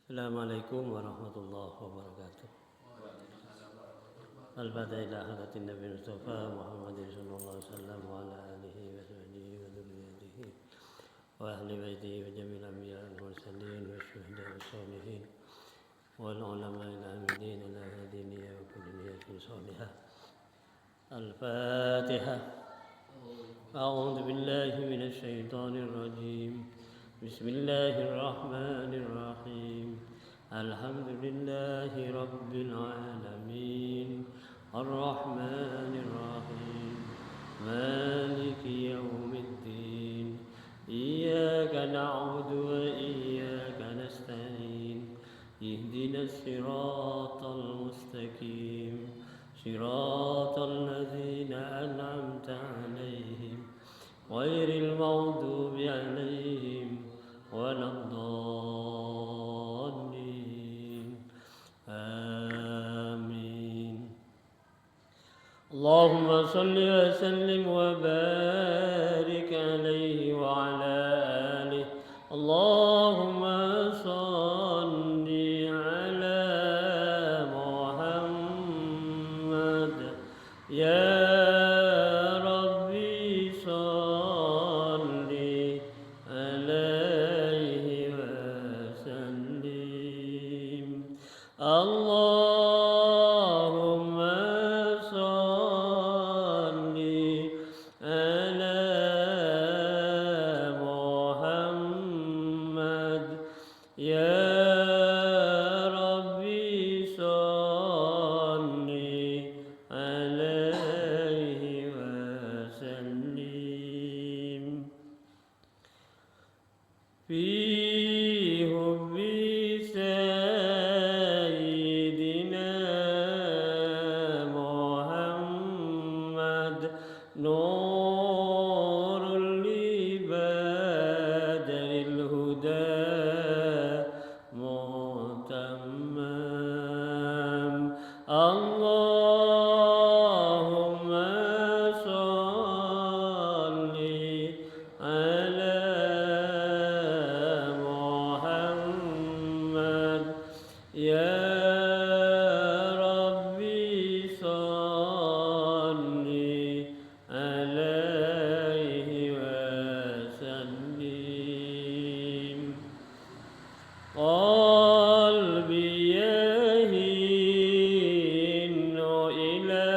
Assalamualaikum warahmatullahi wabarakatuh. Al-Fatihah ila hadatin Nabi Mustafa Muhammadin sallallahu alaihi wasallam wa ala alihi wa sahbihi wa dzurriyyatihi wa ahli baitihi wa jami'il anbiya'i wal mursalin wa syuhada'i was sholihin wal ulama'il amilin ala hadiniya wa kulli niyatin salihah. Al-Fatihah. A'udzu billahi minasy syaithanir rajim. Bismillahirrahmanirrahim. Alhamdulillahi rabbil alamin. Ar-Rahmanir Rahim. Maliki yaumiddin. Iyyaka na'budu wa iyyaka nasta'in. Ihdinas siratal mustaqim. Siratal ladzina an'amta 'alaihim ghairil maghdubi 'alaihim waladdallin. Amin. Allahumma salli wa sallim wa barik 'alaihi wa 'ala alihi. Allahumma salli 'ala Muhammad ya Rabbi salli 'alaihi wa sallim. Allahumma salli 'ala Muhammad ya Rabbi salli 'alaihi wa sallim. Fi hubbi sayyidina Muhammad nurul libadil huda mutammam. Allahumma salli 'ala Muhammad ya Rabbi salli 'alaihi wa sallim. Qalbi yahinnu ila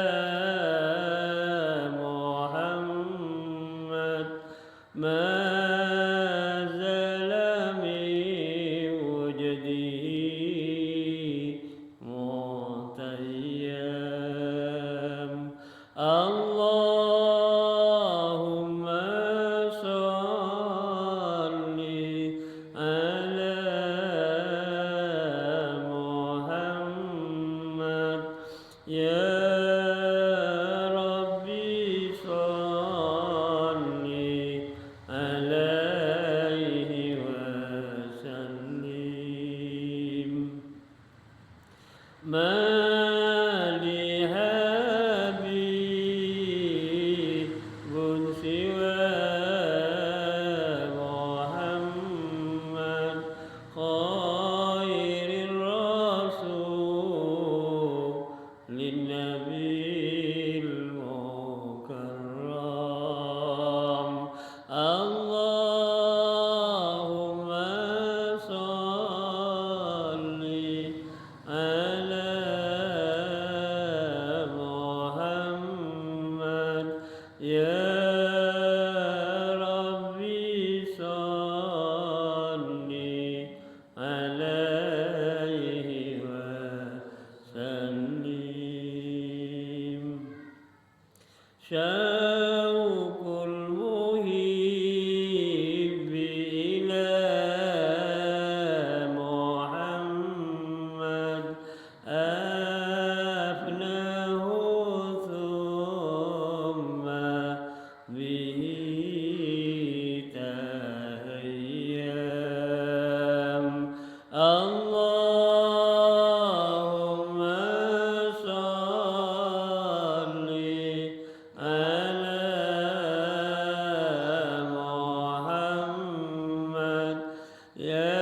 Muhammad ma zala min wujdihi mutayyam. Allahumma salli 'ala Muhammad ya Rabbi salli 'alaihi wa sallim. Ma li habibun siwa Muhammad khairir rasulin nabil mukarram. Allahumma salli 'ala Muhammad ya Rabbi salli 'alaihi wa sallim. Syauqul muhibbi ila Muhammad afnahu thumma bihi tahayyam. Allahumma salli 'ala Muhammad ya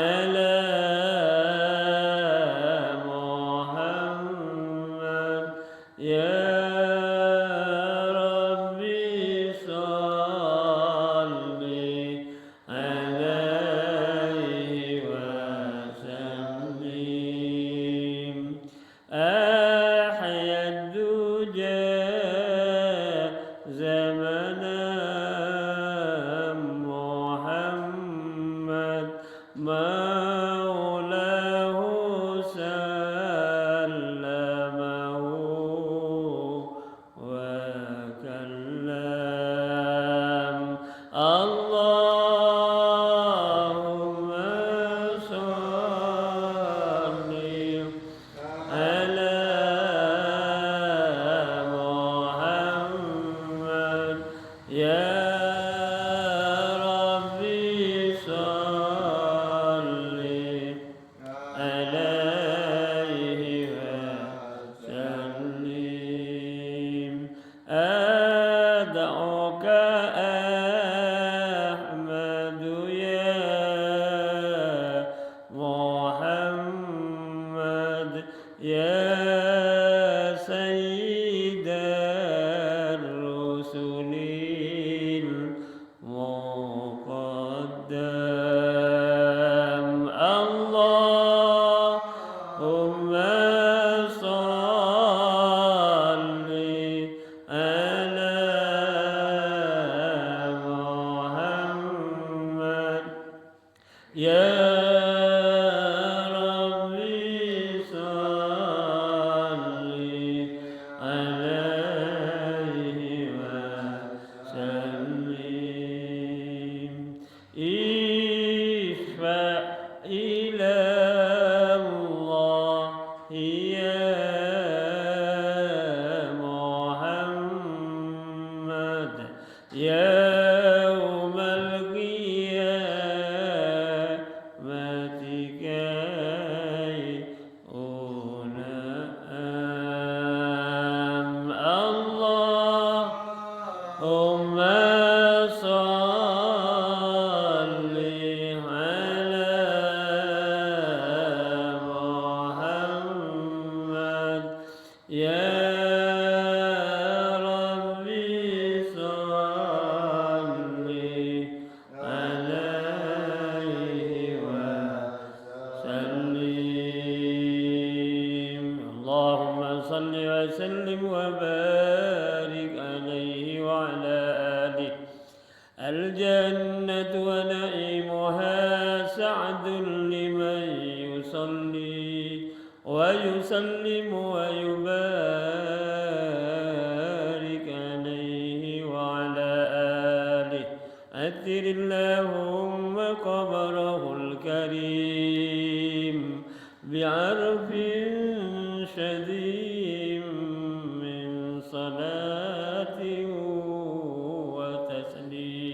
على محمد يا ربي صل عليه وسلم أحيا الدجى زمنا محمد مولاه سلمه وكلم اللهم صل على محمد يا ربي صل عليه وسلم أدعوك أحمد يا محمد يا سيد الرسل المقدم اللهم صل على محمد يا ربي صل عليه وسلم اشفع إلى الله يا محمد يوم القيامة كي أنام اللهم صل على محمد يا ربي صل عليه وسلم اللهم صل وسلم وبارك عليه وعلى آله الجنة ونعيمها سعد لمن يصلي ويسلم ويبارك عليه وعلى آله أثر اللهم قبره الكريم بعرف شديد من صلاة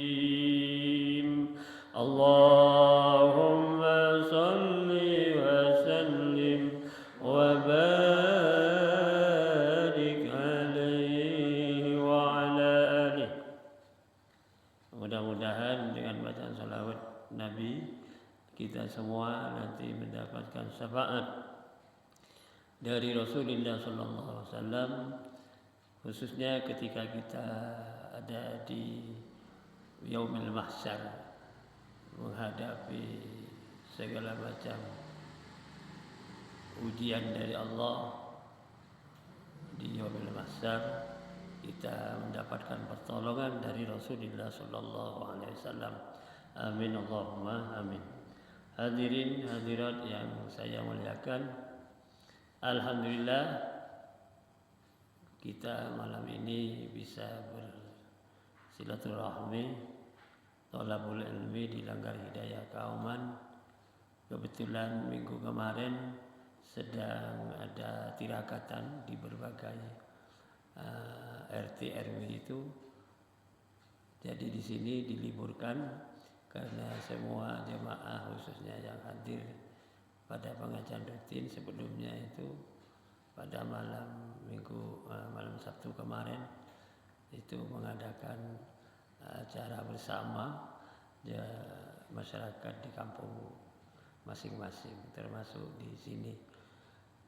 وتسليم اللهم صل وسلم وبارك عليه وعلى آله. Mudah-mudahan dengan bacaan salawat Nabi kita semua nanti mendapatkan syafaat dari Rasulullah SAW, khususnya ketika kita ada di Yaumil Mahsyar menghadapi segala macam ujian dari Allah. Di Yaumil Mahsyar kita mendapatkan pertolongan dari Rasulullah SAW. Amin Allahumma amin. Hadirin hadirat yang saya muliakan, alhamdulillah kita malam ini bisa bersilaturahmi thalabul ilmi di Langgar Hidayah Kauman. Kebetulan minggu kemarin sedang ada tirakatan di berbagai RT RW itu. Jadi di sini diliburkan karena semua jemaah khususnya yang hadir pada pengajian rutin sebelumnya itu pada malam Sabtu kemarin itu mengadakan acara bersama masyarakat di kampung masing-masing, termasuk di sini.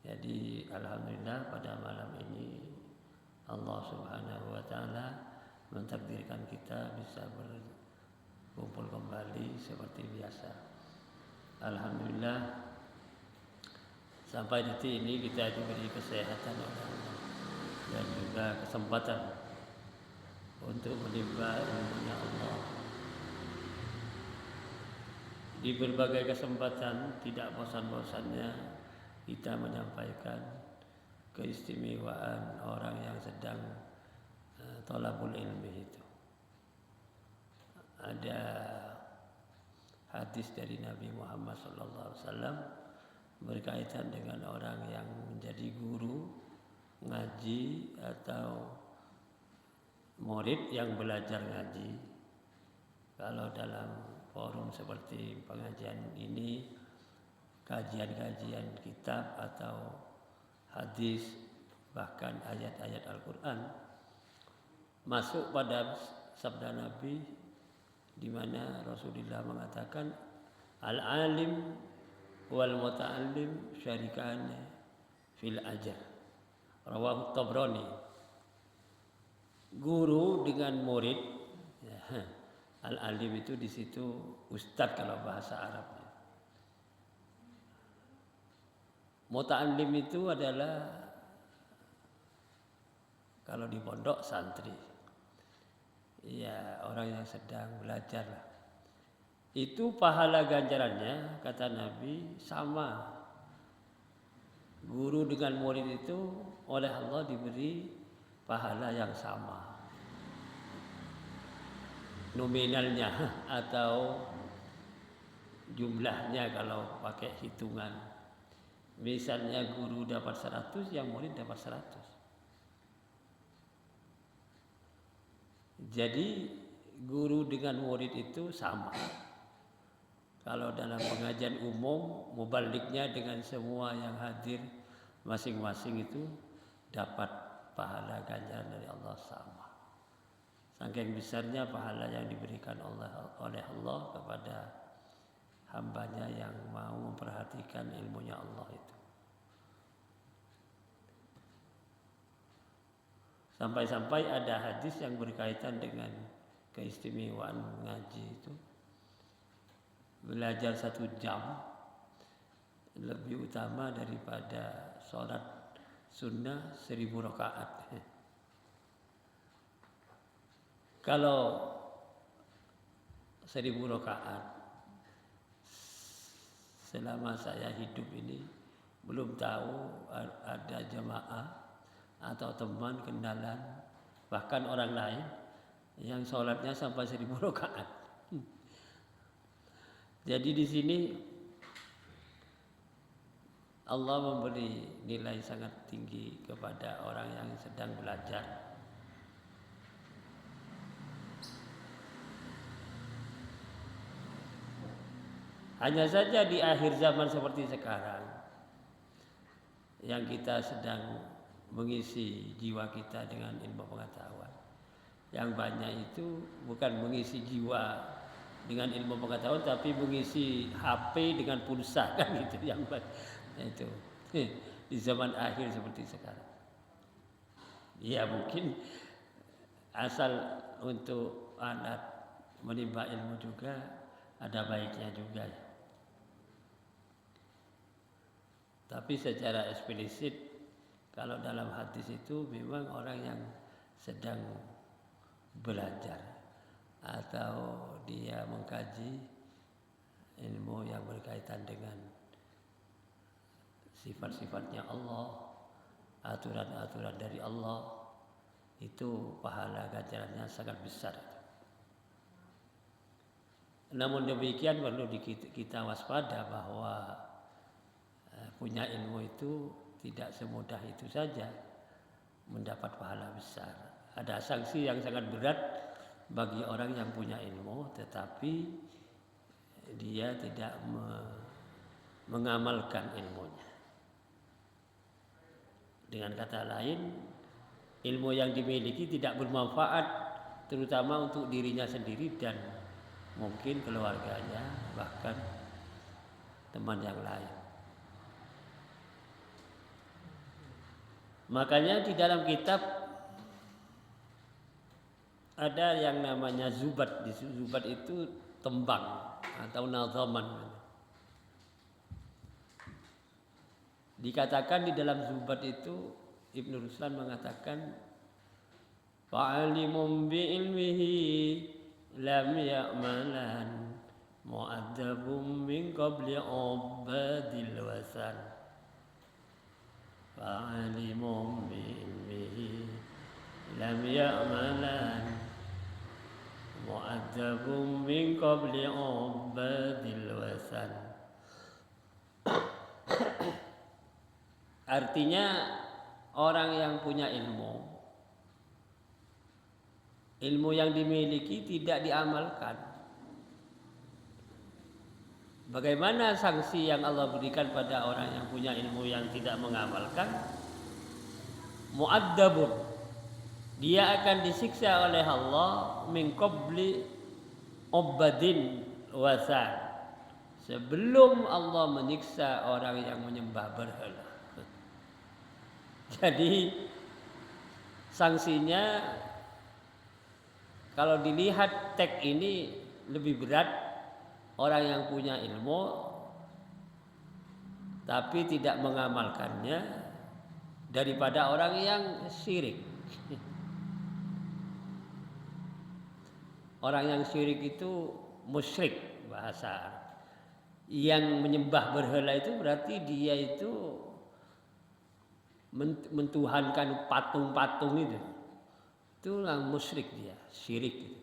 Jadi alhamdulillah pada malam ini Allah Subhanahu wa taala mentakdirkan kita bisa berkumpul kembali seperti biasa. Alhamdulillah sampai detik ini kita diberi kesehatan oleh Allah dan juga kesempatan untuk menimba ilmunya Allah. Di berbagai kesempatan tidak bosan-bosannya kita menyampaikan keistimewaan orang yang sedang thalabul ilmi itu. Ada hadis dari Nabi Muhammad SAW berkaitan dengan orang yang menjadi guru, ngaji atau murid yang belajar ngaji. Kalau dalam forum seperti pengajian ini, kajian-kajian kitab atau hadis, bahkan ayat-ayat Al-Quran, masuk pada sabda Nabi di mana Rasulullah mengatakan al-alim wal muta'allim syarikan fil ajr. Rawahu Tabrani. Guru dengan murid, ya, al-alim itu di situ ustadz kalau bahasa Arabnya. Muta'allim itu adalah kalau di pondok santri, ya orang yang sedang belajar lah. Itu pahala ganjarannya kata Nabi sama. Guru dengan murid itu oleh Allah diberi pahala yang sama. Nominalnya atau jumlahnya kalau pakai hitungan. Misalnya guru dapat 100, yang murid dapat 100. Jadi guru dengan murid itu sama. Kalau dalam pengajian umum, mubaliknya dengan semua yang hadir masing-masing itu dapat pahala ganjaran dari Allah sama. Saking besarnya pahala yang diberikan oleh Allah kepada hambanya yang mau memperhatikan ilmunya Allah itu. Sampai-sampai ada hadis yang berkaitan dengan keistimewaan mengaji itu. Belajar 1 jam lebih utama daripada sholat sunnah 1000 rakaat. Kalau 1000 rakaat selama saya hidup ini belum tahu ada jemaah atau teman kenalan bahkan orang lain yang sholatnya sampai 1000 rakaat. Jadi di sini Allah memberi nilai sangat tinggi kepada orang yang sedang belajar. Hanya saja di akhir zaman seperti sekarang yang kita sedang mengisi jiwa kita dengan ilmu pengetahuan. Yang banyak itu bukan mengisi jiwa dengan ilmu pengetahuan tapi mengisi HP dengan pulsa kan itu yang itu di zaman akhir seperti sekarang. Ya mungkin asal untuk anak menimba ilmu juga ada baiknya juga ya. Tapi secara eksplisit kalau dalam hadis itu memang orang yang sedang belajar atau dia mengkaji ilmu yang berkaitan dengan sifat-sifatnya Allah, aturan-aturan dari Allah, itu pahala ganjarannya sangat besar. Namun demikian perlu kita waspada bahwa punya ilmu itu tidak semudah itu saja mendapat pahala besar. Ada sanksi yang sangat berat bagi orang yang punya ilmu tetapi dia tidak mengamalkan ilmunya. Dengan kata lain, ilmu yang dimiliki tidak bermanfaat terutama untuk dirinya sendiri dan mungkin keluarganya, bahkan teman yang lain. Makanya di dalam kitab ada yang namanya zubat. Zubat itu tembang atau nazaman. Dikatakan di dalam zubat itu Ibnu Ruslan mengatakan fa'alimun bi'ilmihi lam ya'malan mu'adzabun min qabli ubadil wasan. Fa'alimun bi'ilmihi lam ya'malan mu'adzabun min qabli ubadil wasan. Artinya orang yang punya ilmu yang dimiliki tidak diamalkan. Bagaimana sanksi yang Allah berikan pada orang yang punya ilmu yang tidak mengamalkan? Mu'adzabun, dia akan disiksa oleh Allah min qabli ubadin wasan, sebelum Allah menyiksa orang yang menyembah berhala. Jadi sanksinya kalau dilihat teks ini lebih berat orang yang punya ilmu tapi tidak mengamalkannya daripada orang yang syirik. Orang yang syirik itu musyrik bahasa Arab. Yang menyembah berhala itu berarti dia itu mentuhankan patung-patung itu. Itulah musyrik dia, syirik itu.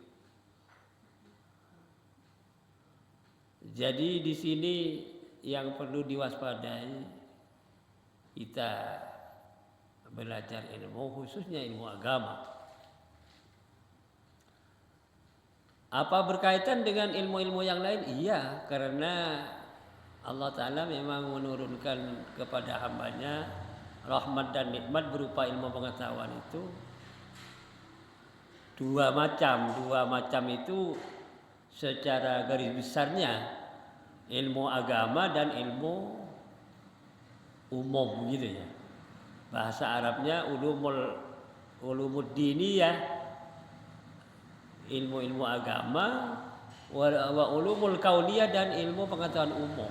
Jadi di sini yang perlu diwaspadai kita belajar ilmu, khususnya ilmu agama. Apa berkaitan dengan ilmu-ilmu yang lain? Iya, karena Allah Ta'ala memang menurunkan kepada hambanya rahmat dan nikmat berupa ilmu pengetahuan itu dua macam itu secara garis besarnya ilmu agama dan ilmu umum gitu ya. Bahasa Arabnya ulumud diniyah, ilmu-ilmu agama, wa ulumul kauniyah, dan ilmu pengetahuan umum.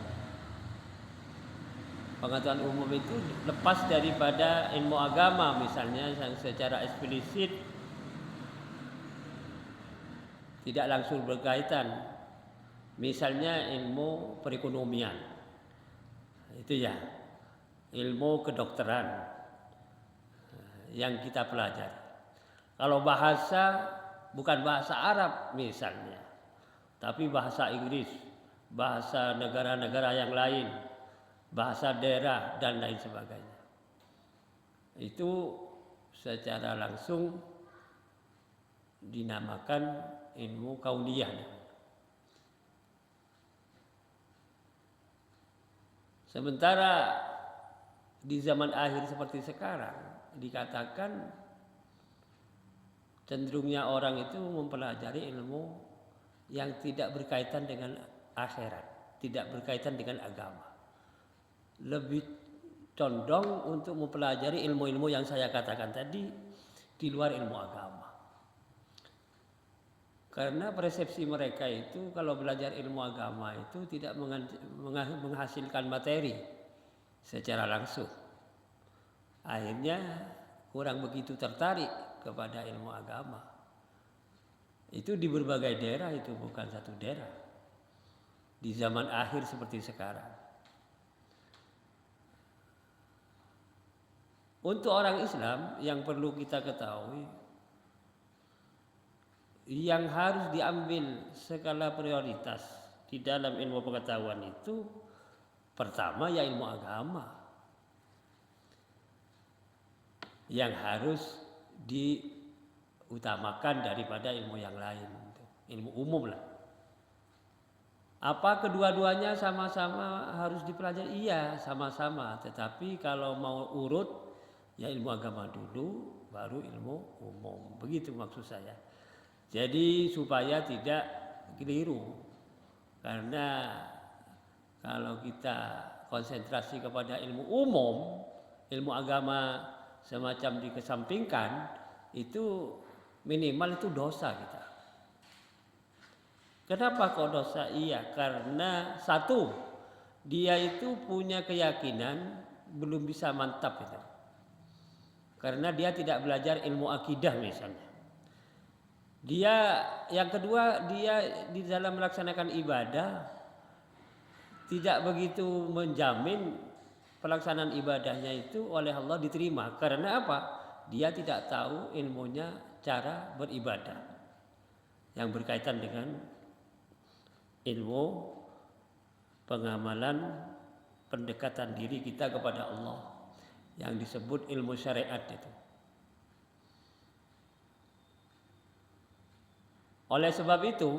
Pengetahuan umum itu lepas daripada ilmu agama, misalnya yang secara eksplisit tidak langsung berkaitan. Misalnya ilmu perekonomian, itu ya, ilmu kedokteran yang kita pelajari. Kalau bahasa bukan bahasa Arab misalnya, tapi bahasa Inggris, bahasa negara-negara yang lain, bahasa daerah dan lain sebagainya. Itu secara langsung dinamakan ilmu kauniyah. Sementara di zaman akhir seperti sekarang dikatakan cenderungnya orang itu mempelajari ilmu yang tidak berkaitan dengan akhirat, tidak berkaitan dengan agama. Lebih condong untuk mempelajari ilmu-ilmu yang saya katakan tadi di luar ilmu agama. Karena persepsi mereka itu kalau belajar ilmu agama itu tidak menghasilkan materi secara langsung. Akhirnya kurang begitu tertarik kepada ilmu agama. Itu di berbagai daerah, itu bukan satu daerah. Di zaman akhir seperti sekarang. Untuk orang Islam yang perlu kita ketahui, yang harus diambil skala prioritas di dalam ilmu pengetahuan itu pertama ya ilmu agama, yang harus diutamakan daripada ilmu yang lain, ilmu umum lah. Apa kedua-duanya sama-sama harus dipelajari? Iya, sama-sama. Tetapi kalau mau urut, ya ilmu agama dulu, baru ilmu umum. Begitu maksud saya. Jadi supaya tidak keliru. Karena Kalau kita konsentrasi kepada ilmu umum, ilmu agama semacam dikesampingkan, itu minimal itu dosa kita. Kenapa kok dosa? Iya, karena satu, dia itu punya keyakinan belum bisa mantap itu. Karena dia tidak belajar ilmu akidah misalnya. Dia yang kedua, dia di dalam melaksanakan ibadah tidak begitu menjamin pelaksanaan ibadahnya itu oleh Allah diterima. Karena apa? Dia tidak tahu ilmunya cara beribadah yang berkaitan dengan ilmu pengamalan pendekatan diri kita kepada Allah yang disebut ilmu syariat itu. Oleh sebab itu,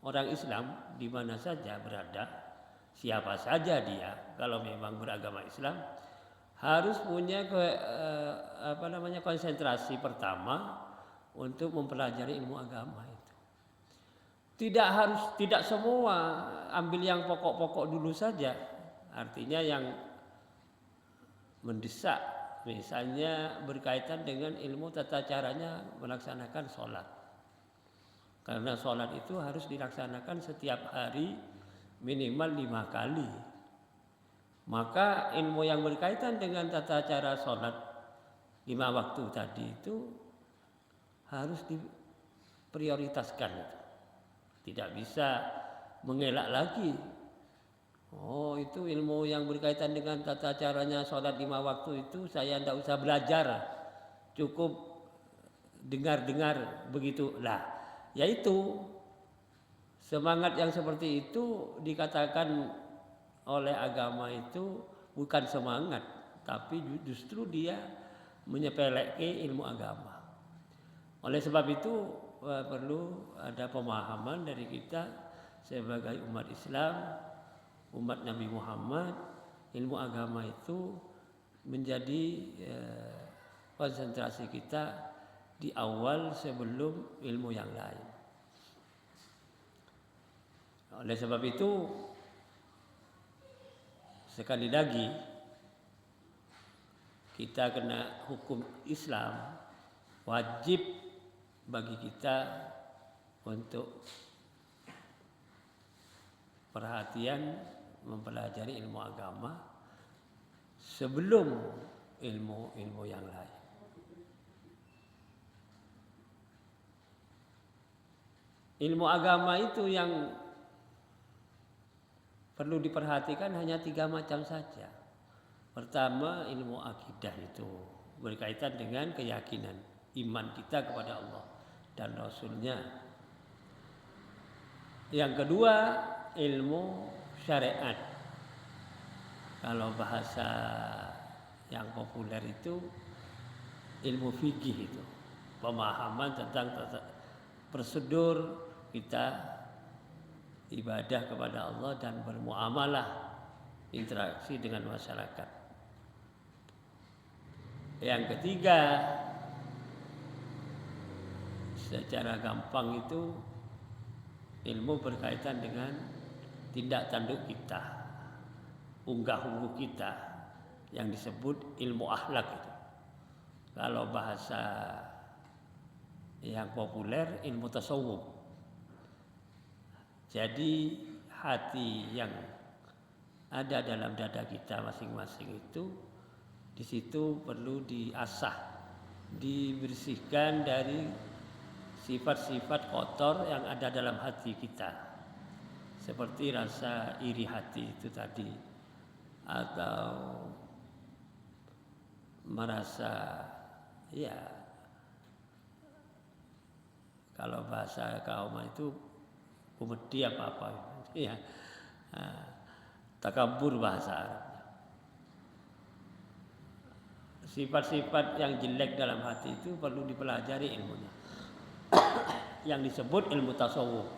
orang Islam di mana saja berada, siapa saja dia, kalau memang beragama Islam, harus punya konsentrasi pertama untuk mempelajari ilmu agama itu. Tidak semua ambil yang pokok-pokok dulu saja. Artinya yang mendesak, misalnya berkaitan dengan ilmu tata caranya melaksanakan sholat. Karena sholat itu harus dilaksanakan setiap hari minimal 5 kali. Maka ilmu yang berkaitan dengan tata cara sholat 5 waktu tadi itu harus diprioritaskan. Tidak bisa mengelak lagi. Oh, itu ilmu yang berkaitan dengan tata caranya sholat 5 waktu itu saya tidak usah belajar. Cukup dengar-dengar begitu. Lah, yaitu semangat yang seperti itu dikatakan oleh agama itu bukan semangat, tapi justru dia menyepelekan ilmu agama. Oleh sebab itu perlu ada pemahaman dari kita sebagai umat Islam, umat Nabi Muhammad, ilmu agama itu menjadi konsentrasi kita di awal sebelum ilmu yang lain. Oleh sebab itu sekali lagi kita kena hukum Islam, wajib bagi kita untuk perhatian mempelajari ilmu agama sebelum ilmu-ilmu yang lain. Ilmu agama itu yang perlu diperhatikan hanya 3 macam saja. Pertama, ilmu akidah itu berkaitan dengan keyakinan iman kita kepada Allah dan Rasul-Nya. Yang kedua, ilmu syariat. Kalau bahasa yang populer itu ilmu fikih itu, pemahaman tentang prosedur kita ibadah kepada Allah dan bermuamalah, interaksi dengan masyarakat. Yang ketiga, secara gampang itu ilmu berkaitan dengan tindak tanduk kita, unggah-ungguh kita yang disebut ilmu akhlak itu. Kalau bahasa yang populer ilmu tasawuf. Jadi hati yang ada dalam dada kita masing-masing itu di situ perlu diasah, dibersihkan dari sifat-sifat kotor yang ada dalam hati kita. Seperti rasa iri hati itu tadi, atau merasa kalau bahasa kaum itu kumedi apa ya, takabur bahasa Arabnya. Sifat-sifat yang jelek dalam hati itu perlu dipelajari ilmunya, yang disebut ilmu tasawuf.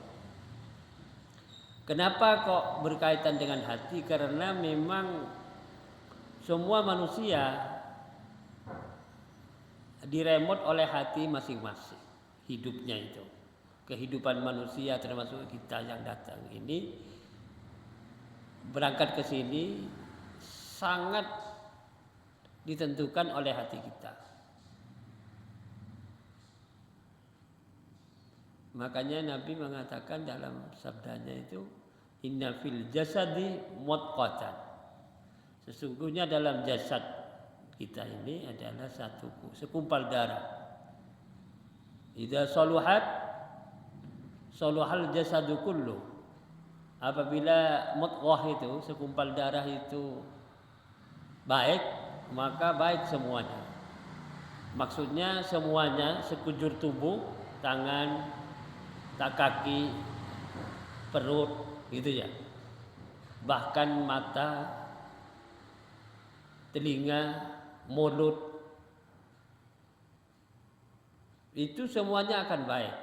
Kenapa kok berkaitan dengan hati? Karena memang semua manusia diremot oleh hati masing-masing. Hidupnya itu, kehidupan manusia termasuk kita yang datang ini berangkat ke sini sangat ditentukan oleh hati kita. Makanya Nabi mengatakan dalam sabdanya itu, inna fil jasadi mudghatan. Sesungguhnya dalam jasad kita ini adalah satu segumpal darah. Idza saluhat saluhal jasadu kullu. Apabila mudghah itu segumpal darah itu baik, maka baik semuanya. Maksudnya semuanya, sekujur tubuh, tangan, kaki, perut, gitu ya. Bahkan mata, telinga, mulut, itu semuanya akan baik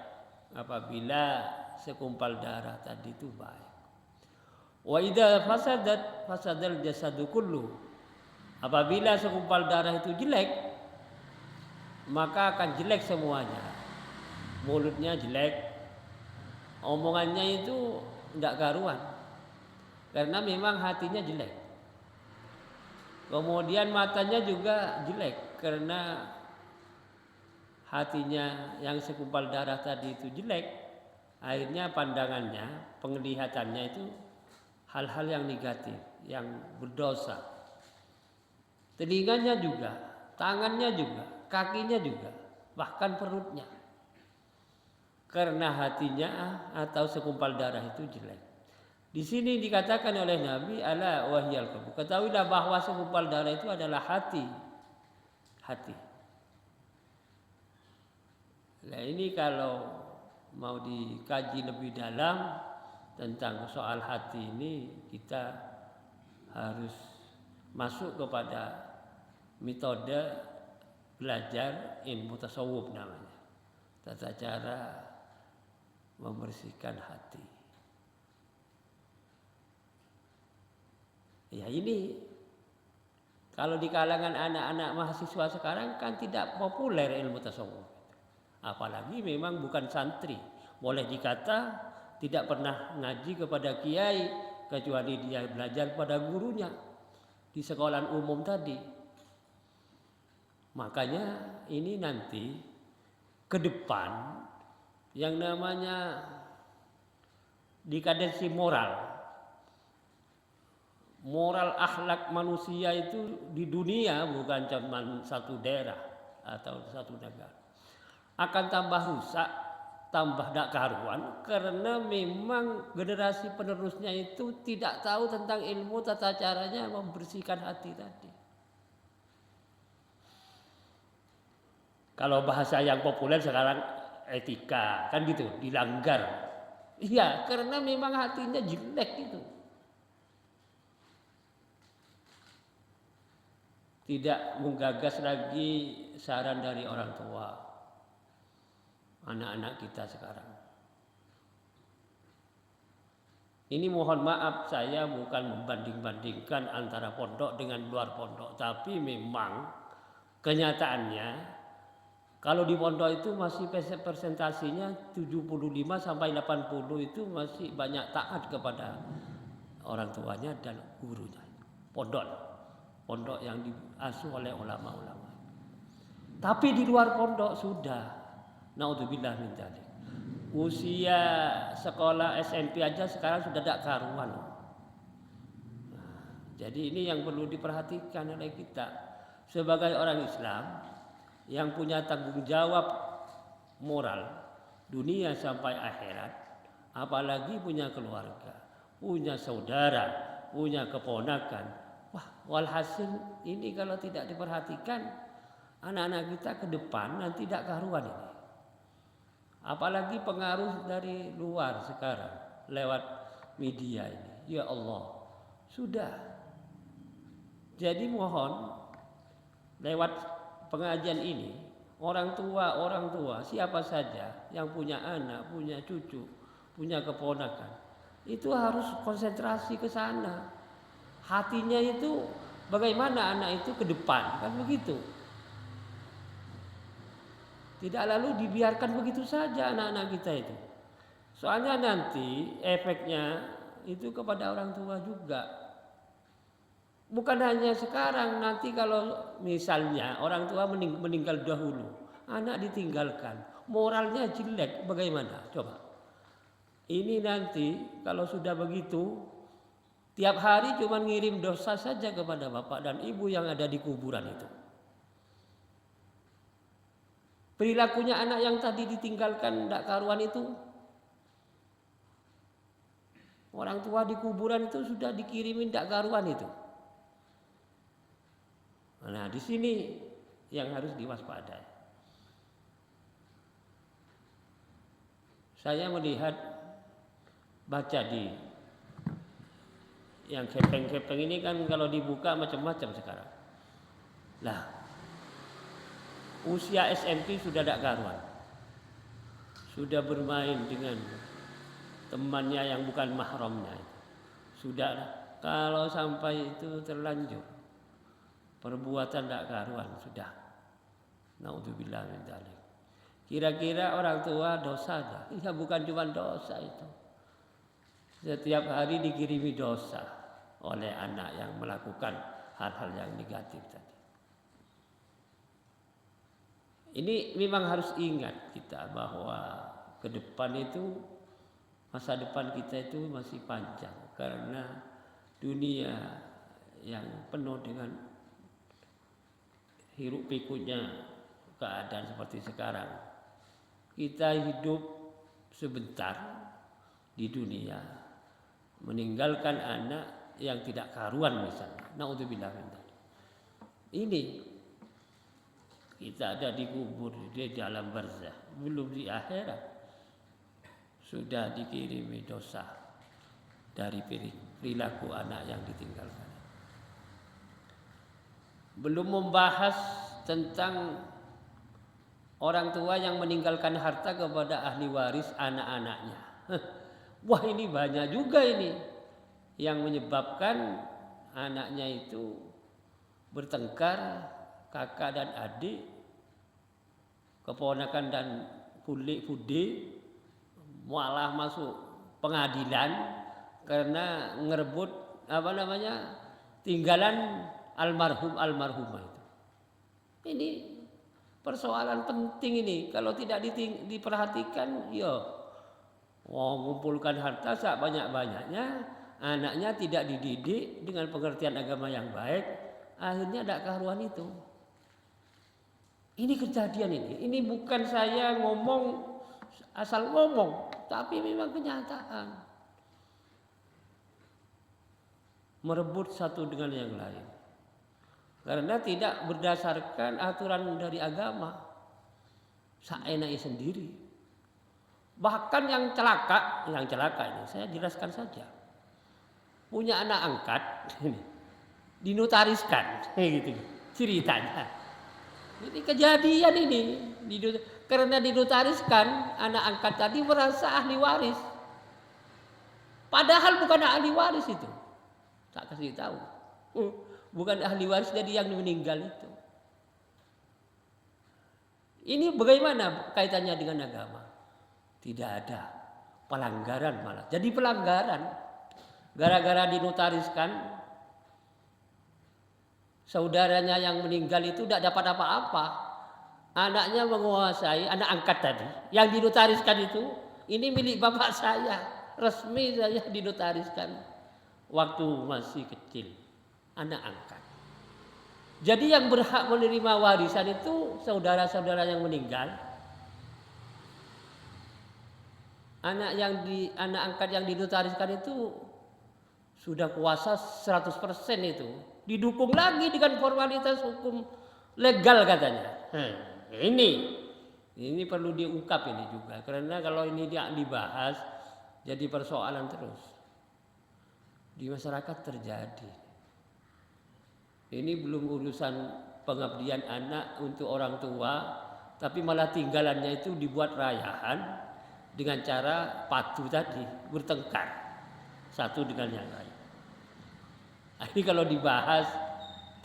apabila segumpal darah tadi itu baik. Wa idza fasadat fasadal jasadu kullu. Apabila segumpal darah itu jelek, maka akan jelek semuanya. Mulutnya jelek, omongannya itu tidak karuan, karena memang hatinya jelek. Kemudian matanya juga jelek, karena hatinya yang segumpal darah tadi itu jelek. Akhirnya pandangannya, penglihatannya itu hal-hal yang negatif, yang berdosa. Telinganya juga, tangannya juga, kakinya juga, bahkan perutnya. Karena hatinya atau segumpal darah itu jelek. Di sini dikatakan oleh Nabi, ala wahyal qalbu. Ketahuilah bahwa segumpal darah itu adalah hati. Hati. Nah, ini kalau mau dikaji lebih dalam tentang soal hati ini, kita harus masuk kepada metode belajar ilmu tasawuf namanya. Tata cara membersihkan hati. Ya ini kalau di kalangan anak-anak mahasiswa sekarang kan tidak populer ilmu tasawuf. Apalagi memang bukan santri. Boleh dikata tidak pernah ngaji kepada kiai, kecuali dia belajar pada gurunya di sekolah umum tadi. Makanya ini nanti ke depan yang namanya dikadensi moral akhlak manusia itu di dunia, bukan cuma satu daerah atau satu negara, akan tambah rusak, tambah tak karuan, karena memang generasi penerusnya itu tidak tahu tentang ilmu tata caranya membersihkan hati tadi. Kalau bahasa yang populer sekarang etika, kan gitu, dilanggar. Iya, karena memang hatinya jelek itu. Tidak menggagas lagi saran dari orang tua. Anak-anak kita sekarang. Ini mohon maaf, saya bukan membanding-bandingkan antara pondok dengan luar pondok, tapi memang kenyataannya kalau di pondok itu masih persentasinya 75 sampai 80 itu masih banyak taat kepada orang tuanya dan gurunya. Pondok yang diasuh oleh ulama-ulama. Tapi di luar pondok sudah, naudzubillah min dzalik. Usia sekolah SMP aja sekarang sudah tidak karuan. Jadi ini yang perlu diperhatikan oleh kita sebagai orang Islam yang punya tanggung jawab moral dunia sampai akhirat, apalagi punya keluarga, punya saudara, punya keponakan. Wah, walhasil ini kalau tidak diperhatikan, anak-anak kita ke depan nanti tidak karuan ini. Apalagi pengaruh dari luar sekarang lewat media ini. Ya Allah, sudah. Jadi mohon lewat pengajian ini, orang tua siapa saja yang punya anak, punya cucu, punya keponakan, itu harus konsentrasi ke sana. Hatinya itu bagaimana anak itu ke depan, kan begitu. Tidak lalu dibiarkan begitu saja anak-anak kita itu. Soalnya nanti efeknya itu kepada orang tua juga. Bukan hanya sekarang, nanti kalau misalnya orang tua meninggal dahulu, anak ditinggalkan, moralnya jelek, bagaimana? Coba. Ini nanti kalau sudah begitu, tiap hari cuma ngirim dosa saja kepada bapak dan ibu yang ada di kuburan itu. Perilakunya anak yang tadi ditinggalkan tidak karuan itu, orang tua di kuburan itu sudah dikirimin tidak karuan itu. Nah, di sini yang harus diwaspadai. Saya melihat baca di yang kepeng-kepeng ini kan kalau dibuka macam-macam sekarang. Lah, usia SMP sudah tidak karuan. Sudah bermain dengan temannya yang bukan mahramnya. Sudah, kalau sampai itu terlanjur perbuatan tidak karuan sudah. Naudzubillah min dzalik. Kira-kira orang tua dosa dah? Ya bukan cuma dosa itu. Setiap hari dikirimi dosa oleh anak yang melakukan hal-hal yang negatif tadi. Ini memang harus ingat kita bahwa ke depan itu, masa depan kita itu masih panjang. Karena dunia yang penuh dengan hiruk pikuknya keadaan seperti sekarang. Kita hidup sebentar di dunia, meninggalkan anak yang tidak karuan misalnya. Naudzubillah min dzalik. Ini kita ada di kubur, di dalam barzah, belum di akhirat. Sudah dikirimi dosa dari perilaku anak yang ditinggalkan. Belum membahas tentang orang tua yang meninggalkan harta kepada ahli waris anak-anaknya. Wah, ini banyak juga ini yang menyebabkan anaknya itu bertengkar, kakak dan adik, keponakan dan bude, malah masuk pengadilan karena ngerebut tinggalan almarhumah itu. Ini persoalan penting ini. Kalau tidak diperhatikan, mengumpulkan harta sebanyak-banyaknya, anaknya tidak dididik dengan pengertian agama yang baik, akhirnya tidak karuan itu. Ini kejadian ini. Ini bukan saya ngomong asal ngomong, tapi memang kenyataan. Merebut satu dengan yang lain. Karena tidak berdasarkan aturan dari agama. Seenaknya sendiri. Bahkan yang celaka ini saya jelaskan saja. Punya anak angkat, dinotariskan, gitu ceritanya. Ini kejadian ini. Karena dinotariskan, anak angkat tadi merasa ahli waris. Padahal bukan ahli waris itu. Tak kasih tahu. Bukan ahli waris dari yang meninggal itu. Ini bagaimana kaitannya dengan agama? Tidak ada. Pelanggaran malah. Jadi pelanggaran. Gara-gara dinotariskan, saudaranya yang meninggal itu tidak dapat apa-apa. Anaknya menguasai, anak angkat tadi. Yang dinotariskan itu, ini milik bapak saya. Resmi saya dinotariskan. Waktu masih kecil. Anak angkat. Jadi yang berhak menerima warisan itu saudara-saudara yang meninggal. Anak angkat yang dinotariskan itu sudah kuasa 100% itu. Didukung lagi dengan formalitas hukum legal katanya. Ini perlu diungkap ini juga. Karena kalau ini dibahas jadi persoalan terus. Di masyarakat terjadi. Ini belum urusan pengabdian anak untuk orang tua, tapi malah tinggalannya itu dibuat rayahan dengan cara patuh tadi, bertengkar satu dengan yang lain. Ini kalau dibahas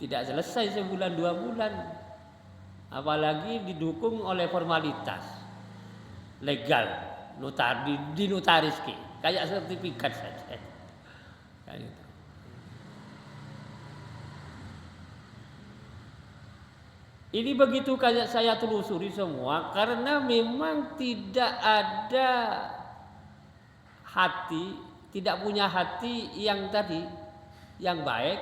tidak selesai sebulan 2 bulan, apalagi didukung oleh formalitas legal, dinotaris kayak sertifikat saja. Ini begitu kayak saya telusuri semua karena memang tidak ada hati, tidak punya hati yang tadi yang baik.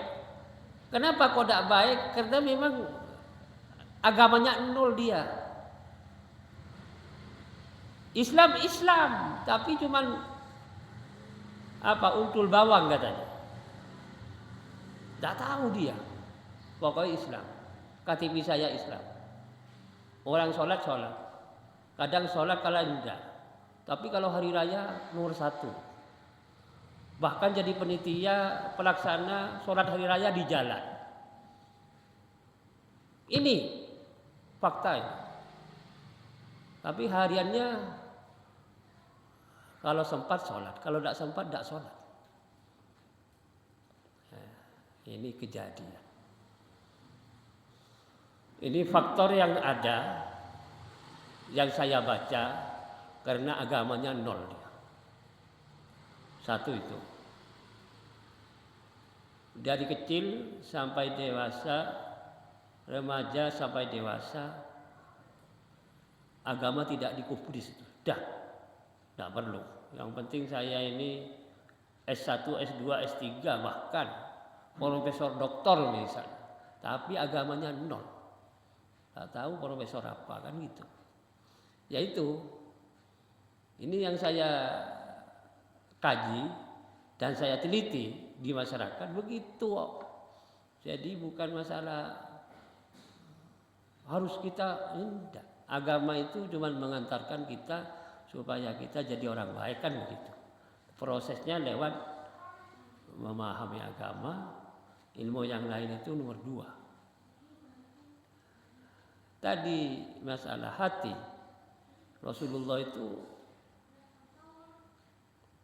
Kenapa kok tidak baik? Karena memang agamanya nol dia. Islam tapi cuman untul bawang katanya. Tidak tahu dia. Pokoknya Islam. KTP saya Islam. Orang sholat. Kadang sholat kadang enggak. Tapi kalau hari raya nomor 1. Bahkan jadi penitia pelaksana sholat hari raya di jalan. Ini fakta ini. Tapi hariannya kalau sempat sholat, kalau tidak sempat tidak sholat. Nah, ini kejadian. Ini faktor yang ada, yang saya baca, karena agamanya nol. Satu itu. Dari kecil sampai dewasa, remaja sampai dewasa, agama tidak dikubur di situ. Dah, tidak perlu. Yang penting saya ini S1, S2, S3 bahkan profesor doktor misalnya, tapi agamanya nol. Tak tahu profesor apa kan gitu. Yaitu ini yang saya kaji dan saya teliti di masyarakat begitu. Jadi bukan masalah harus kita enggak. Agama itu cuma mengantarkan kita supaya kita jadi orang baik kan begitu. Prosesnya lewat memahami agama, ilmu yang lain itu nomor 2. Tadi masalah hati, Rasulullah itu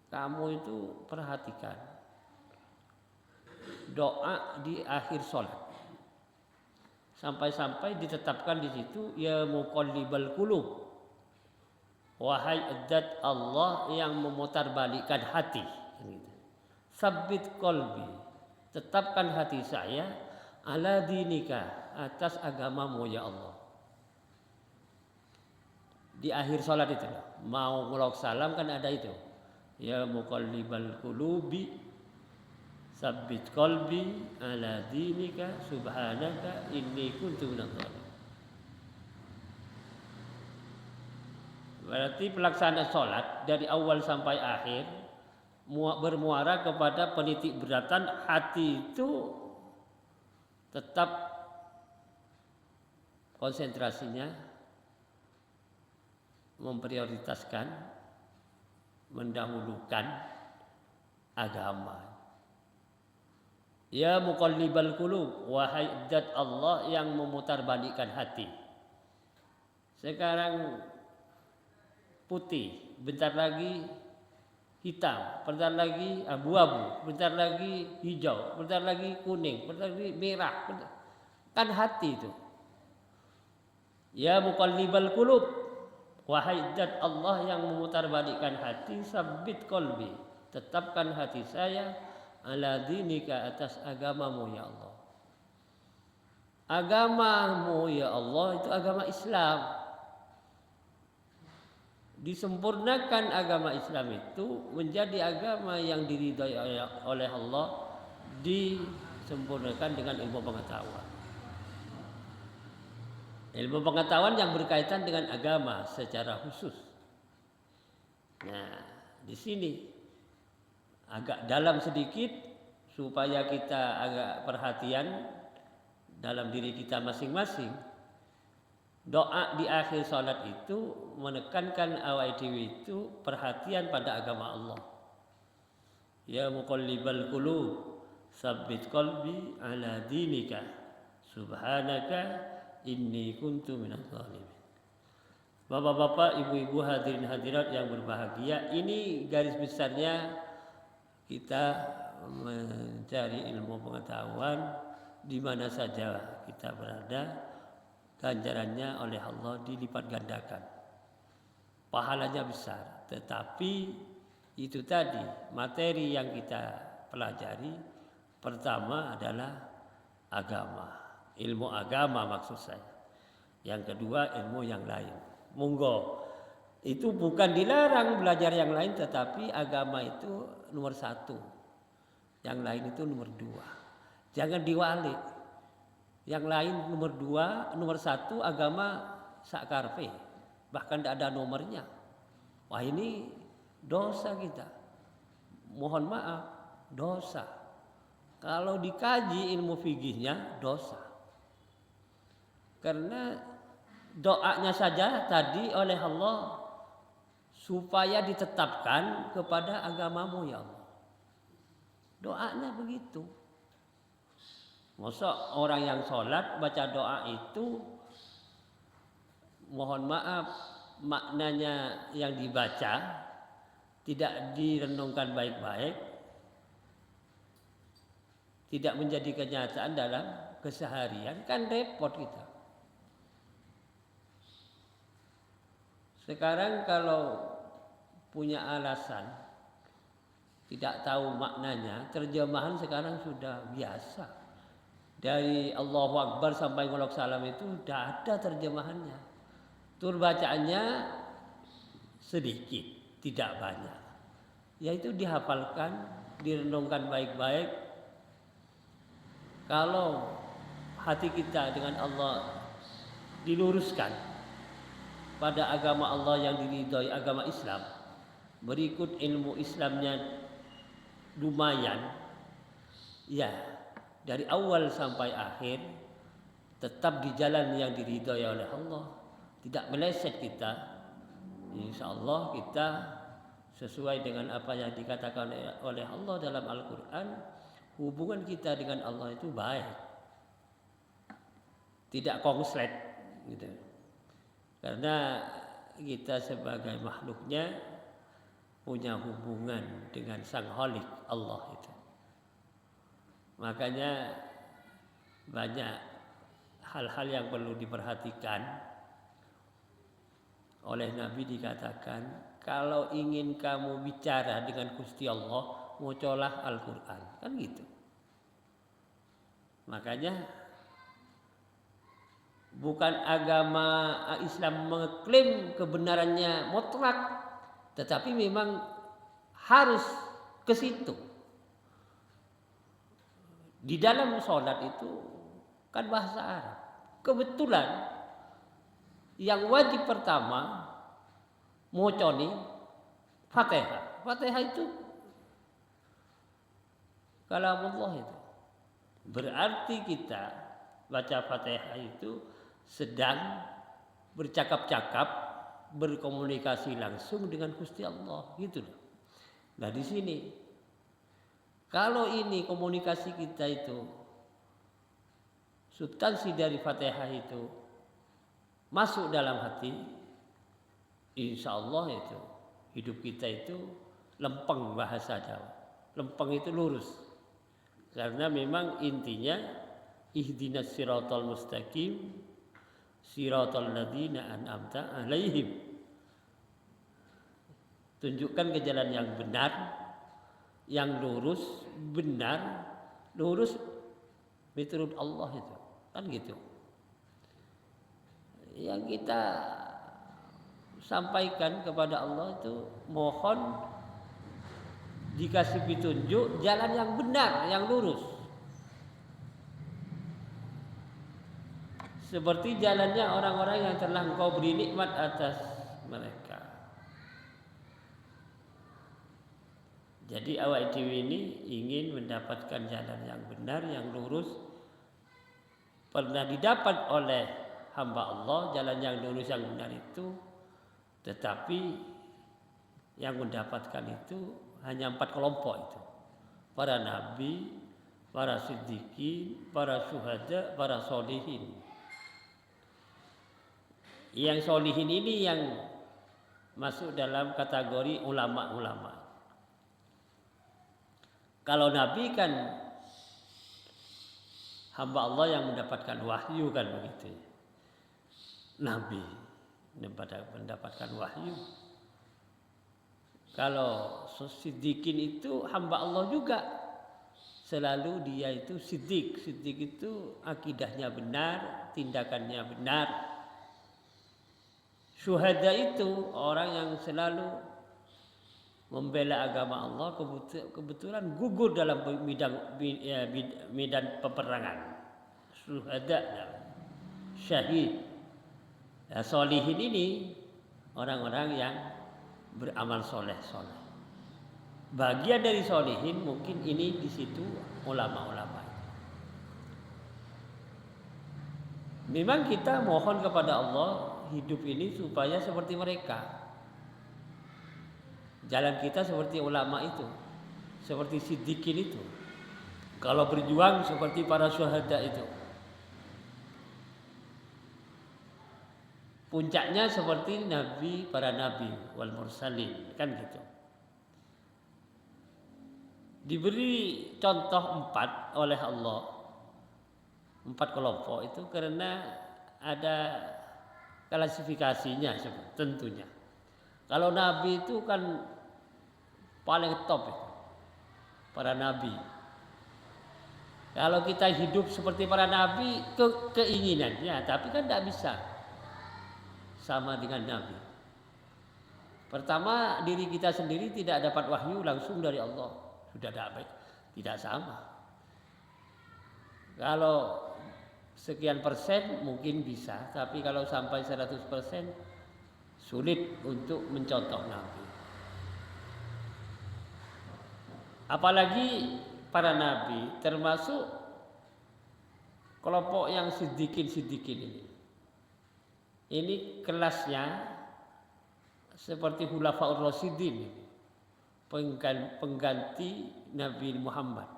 kamu itu perhatikan doa di akhir sholat. Sampai-sampai ditetapkan di situ ya muqallibal qulub. Wahai zat Allah yang memutarbalikkan hati. Sabbit qalbi. Tetapkan hati saya ala dinika atas agamamu ya Allah. Di akhir sholat itu mau ngulak salam kan ada itu ya muqallibal qulubi sabbit qalbi ala dinika subhanaka inni kuntu minadh dhalimin. Berarti pelaksana sholat dari awal sampai akhir bermuara kepada penitik beratan hati itu tetap konsentrasinya memprioritaskan, mendahulukan agama. Ya muqallibal qulub, wahai zat Allah yang memutarbalikkan hati. Sekarang putih, bentar lagi hitam, bentar lagi abu-abu, bentar lagi hijau, bentar lagi kuning, bentar lagi merah. Kan hati itu. Ya muqallibal qulub, wahai zat Allah yang memutarbalikkan hati, sabbit qalbi, tetapkan hati saya ala dinika atas agamamu ya Allah. Agamamu ya Allah itu agama Islam. Disempurnakan agama Islam itu menjadi agama yang diridhai oleh Allah, disempurnakan dengan ilmu pengetahuan. Ilmu pengetahuan yang berkaitan dengan agama secara khusus. Nah, di sini agak dalam sedikit supaya kita agak perhatian dalam diri kita masing-masing. Doa di akhir salat itu menekankan awake dhewe itu perhatian pada agama Allah. Ya muqallibal qulub, tsabbit qalbi ala dinika. Subhanaka inni kuntu minadh dhalimin. Bapak-bapak, ibu-ibu, hadirin hadirat yang berbahagia, ini garis besarnya kita mencari ilmu pengetahuan di mana saja kita berada, ganjarannya oleh Allah dilipat gandakan. Pahalanya besar, tetapi itu tadi materi yang kita pelajari pertama adalah agama. Ilmu agama maksud saya. Yang kedua ilmu yang lain. Monggo. Itu bukan dilarang belajar yang lain, tetapi agama itu nomor 1. Yang lain itu nomor 2. Jangan diwalik. Yang lain nomor 2, nomor 1 agama sakarpe. Bahkan tidak ada nomornya. Wah ini dosa kita. Mohon maaf, dosa. Kalau dikaji ilmu fikihnya dosa. Karena doanya saja tadi oleh Allah supaya ditetapkan kepada agamamu ya Allah. Doanya begitu. Masa orang yang sholat baca doa itu mohon maaf maknanya yang dibaca tidak direnungkan baik-baik, tidak menjadi kenyataan dalam keseharian, kan repot kita. Sekarang kalau punya alasan tidak tahu maknanya, terjemahan sekarang sudah biasa. Dari Allahu Akbar sampai Ngolok Salam itu sudah ada terjemahannya. Tur bacaannya sedikit, tidak banyak. Yaitu dihafalkan, direnungkan baik-baik. Kalau hati kita dengan Allah diluruskan pada agama Allah yang diridhoi, agama Islam, berikut ilmu Islamnya lumayan, ya dari awal sampai akhir tetap di jalan yang diridhoi oleh Allah, tidak meleset kita, insya Allah kita sesuai dengan apa yang dikatakan oleh Allah dalam Al-Quran. Hubungan kita dengan Allah itu baik, tidak konslet gitu. Karena kita sebagai makhluknya punya hubungan dengan Sang Khalik Allah itu. Makanya banyak hal-hal yang perlu diperhatikan. Oleh Nabi dikatakan, kalau ingin kamu bicara dengan Gusti Allah, mocolah Al-Quran, kan gitu. Makanya bukan agama Islam mengklaim kebenarannya mutlak, tetapi memang harus ke situ. Di dalam sholat itu kan bahasa Arab. Kebetulan yang wajib pertama moconi Fatihah. Fatihah itu kalamullah itu. Berarti kita baca Fatihah itu sedang bercakap-cakap, berkomunikasi langsung dengan Gusti Allah, gitu loh. Nah di sini kalau ini komunikasi kita itu substansi dari Fatihah itu masuk dalam hati, insya Allah itu hidup kita itu lempeng, bahasa Jawa. Lempeng itu lurus. Karena memang intinya ihdinas siratal mustaqim siratal ladzina an'amta alaihim. Tunjukkan ke jalan yang benar, yang lurus, benar, lurus menurut Allah itu. Kan gitu. Yang kita sampaikan kepada Allah itu mohon dikasih petunjuk jalan yang benar, yang lurus. Seperti jalannya orang-orang yang telah Engkau beri nikmat atas mereka. Jadi awak dewi ini ingin mendapatkan jalan yang benar, yang lurus. Pernah didapat oleh hamba Allah jalan yang lurus, yang benar itu, tetapi yang mendapatkan itu hanya 4 kelompok itu. Para nabi, para siddiqin, para syuhada, para solihin. Yang solihin ini yang masuk dalam kategori ulama-ulama. Kalau nabi kan hamba Allah yang mendapatkan wahyu, kan begitu. Nabi mendapatkan wahyu. Kalau siddiqin itu hamba Allah juga. Selalu dia itu siddiq. Siddiq itu akidahnya benar, tindakannya benar. Syuhada itu orang yang selalu membela agama Allah, kebetulan gugur dalam medan peperangan. Syuhada, syahid. Ya, solihin ini orang-orang yang beramal soleh. Bagian dari solihin mungkin ini di situ ulama-ulama. Memang kita mohon kepada Allah hidup ini supaya seperti mereka. Jalan kita seperti ulama itu, seperti siddiqin itu. Kalau berjuang seperti para syuhada itu. Puncaknya seperti para nabi wal mursalin, kan gitu. Diberi contoh 4 oleh Allah, 4 kelompok itu karena ada klasifikasinya tentunya. Kalau nabi itu kan paling top itu, para nabi. Kalau kita hidup seperti para nabi, keinginannya, tapi kan tidak bisa sama dengan nabi. Pertama, diri kita sendiri tidak dapat wahyu langsung dari Allah, sudah tidak sama. Kalau sekian persen mungkin bisa, tapi kalau sampai 100% sulit untuk mencontoh nabi. Apalagi para nabi, termasuk kelompok yang siddiqin ini. Ini kelasnya seperti Khulafaur Rasyidin, pengganti Nabi Muhammad.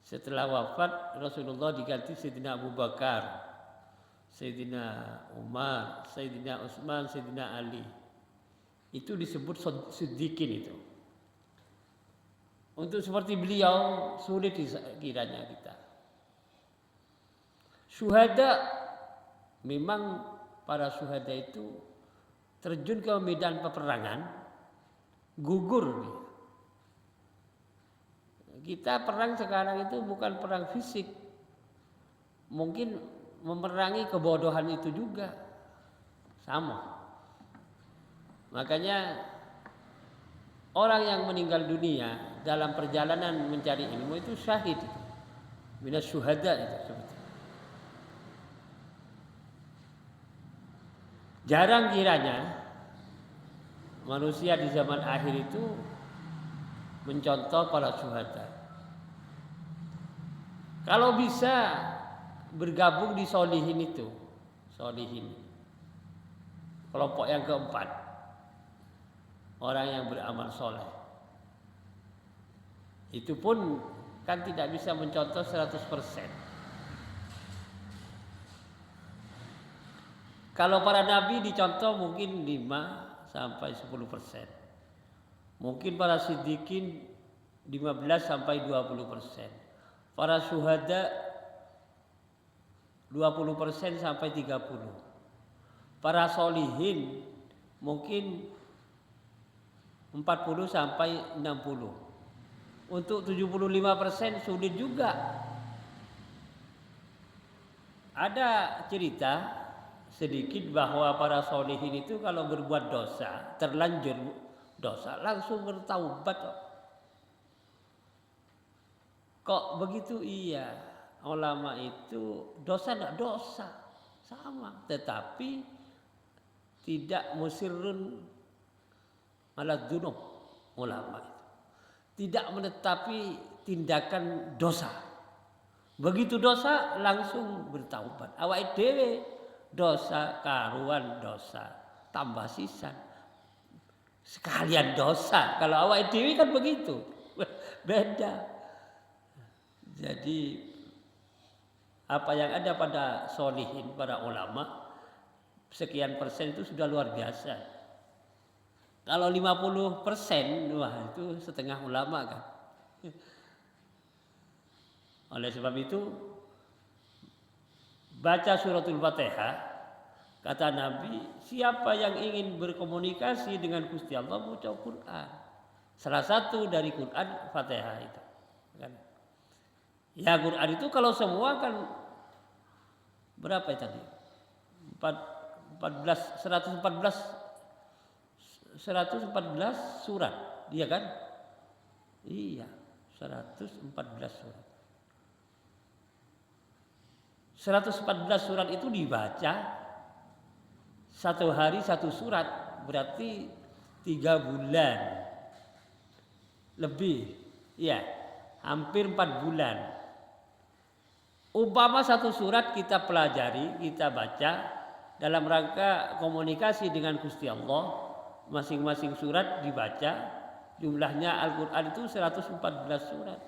Setelah wafat Rasulullah diganti Sayyidina Abu Bakar, Sayyidina Umar, Sayyidina Utsman, Sayyidina Ali. Itu disebut siddiqin itu. Untuk seperti beliau sulit kiranya kita. Syuhada, memang para syuhada itu terjun ke medan peperangan, gugur. Kita perang sekarang itu bukan perang fisik, mungkin memerangi kebodohan itu juga sama. Makanya orang yang meninggal dunia dalam perjalanan mencari ilmu itu syahid, minas syuhada itu sebetulnya. Jarang kiranya manusia di zaman akhir itu mencontoh para syuhada. Kalau bisa bergabung di solihin itu, solihin, kelompok yang keempat, orang yang beramal soleh. Itu pun kan tidak bisa mencontoh 100%. Kalau para nabi dicontoh mungkin 5-10%. Mungkin para siddiqin 15-20%. Para syuhada 20%-30%. Para solihin mungkin 40-60%. Untuk 75% sulit juga. Ada cerita sedikit bahwa para solihin itu kalau berbuat dosa, terlanjur dosa, langsung bertaubat. Kok begitu? Iya, ulama itu dosa tidak dosa, sama, tetapi tidak musirrun ala dzunub. Ulama itu tidak menetapi tindakan dosa. Begitu dosa langsung bertaubat. Awake dhewe dosa karuan dosa tambah sisan sekalian dosa. Kalau awake dhewe kan begitu. Beda. Jadi apa yang ada pada solihin, para ulama, sekian persen itu sudah luar biasa. Kalau 50%, wah itu setengah ulama kan. Oleh sebab itu baca suratul Fatihah, kata Nabi, siapa yang ingin berkomunikasi dengan Gusti Allah baca Quran. Salah satu dari Quran Fatihah itu. Kan? Ya Quran itu kalau semua kan berapa tadi? 40 114 surat, iya kan? Iya, 114 surat. 114 surat itu dibaca satu hari satu surat, berarti 3 bulan lebih, ya, hampir 4 bulan. Umpama satu surat kita pelajari, kita baca dalam rangka komunikasi dengan Gusti Allah, masing-masing surat dibaca, jumlahnya Al-Quran itu 114 surat.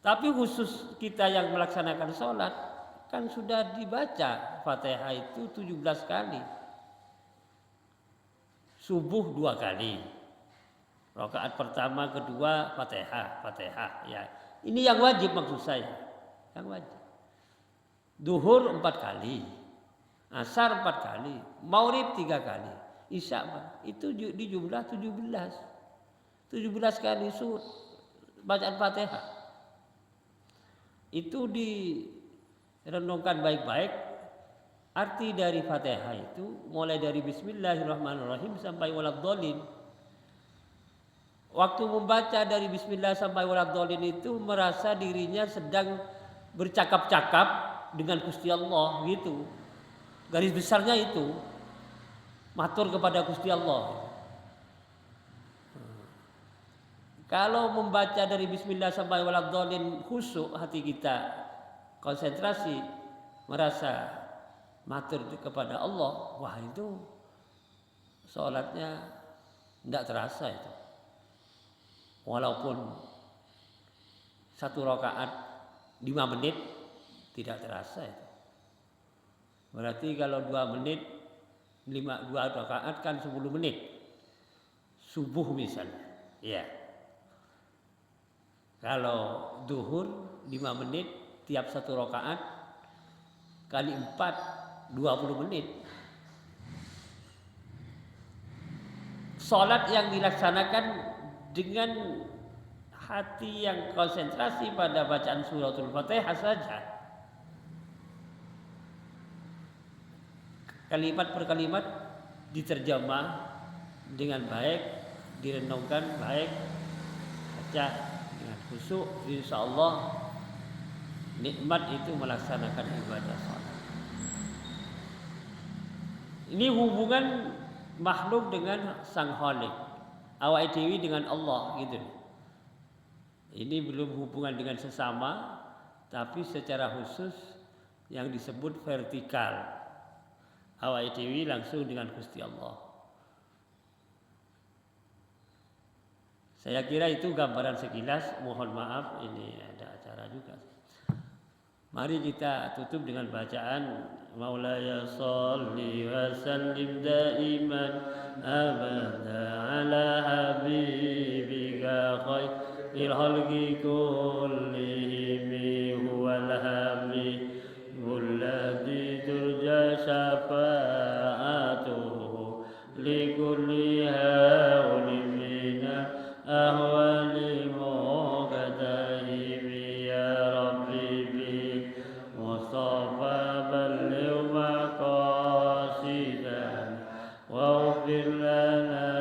Tapi khusus kita yang melaksanakan sholat, kan sudah dibaca Fatihah itu 17 kali. Subuh 2 kali. Rakaat pertama, kedua Fatihah, ya. Ini yang wajib maksud saya. Yang wajib. Duhur 4 kali. Asar 4 kali. Maghrib 3 kali. Isya itu di jumlah 17. 17 kali bacaan Fatihah. Itu direnungkan baik-baik. Arti dari Fatihah itu mulai dari Bismillahirrahmanirrahim sampai waladhdallin. Waktu membaca dari Bismillah sampai waladhdallin itu merasa dirinya sedang bercakap-cakap dengan Gusti Allah gitu. Garis besarnya itu matur kepada Gusti Allah. Kalau membaca dari Bismillah sampai waladhdallin khusyuk hati kita, konsentrasi, merasa matur kepada Allah, wah itu sholatnya tidak terasa itu. Walaupun 1 rakaat 5 menit tidak terasa itu. Berarti kalau 2 menit 2 rakaat kan 10 menit. Subuh misalnya, ya. Kalau duhur 5 menit tiap 1 rakaat kali 4 20 menit. Salat yang dilaksanakan dengan hati yang konsentrasi pada bacaan suratul Fatihah saja. Kalimat per kalimat diterjemah dengan baik, direnungkan baik, baca dengan khusyuk, insyaallah nikmat itu melaksanakan ibadah salat. Ini hubungan makhluk dengan Sang Khalik, awak dewi dengan Allah gitu. Ini belum hubungan dengan sesama, tapi secara khusus yang disebut vertikal. Awak dewi langsung dengan Gusti Allah. Saya kira itu gambaran sekilas. Mohon maaf, ini ada acara juga. Mari kita tutup dengan bacaan Maulaya sholli wa sallim daiman abada ala habibika khairil khalqi kullihim huwal habibul ladzi turja syafa'atuhu likulli hawlin mina ahwali muqtahim ya rabbi bi mustafa balligh maqasidan waghfir lana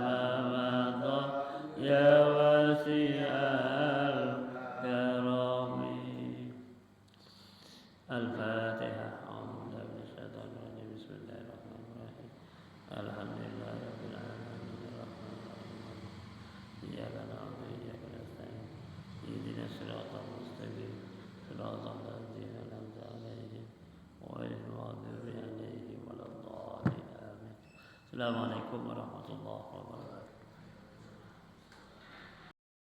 ma madha ya wasi'al karami. Al-Fatihah. Bismillahirrahmanirrahim. Alhamdulillahirabbil alamin. Iyyaka na'budu wa iyyaka nasta'in. Ihdinas siratal mustaqim. Siratal ladzina an'amta 'alaihim ghairil maghdubi 'alaihim waladdallin. Amin. Assalamualaikum warahmatullahi wabarakatuh.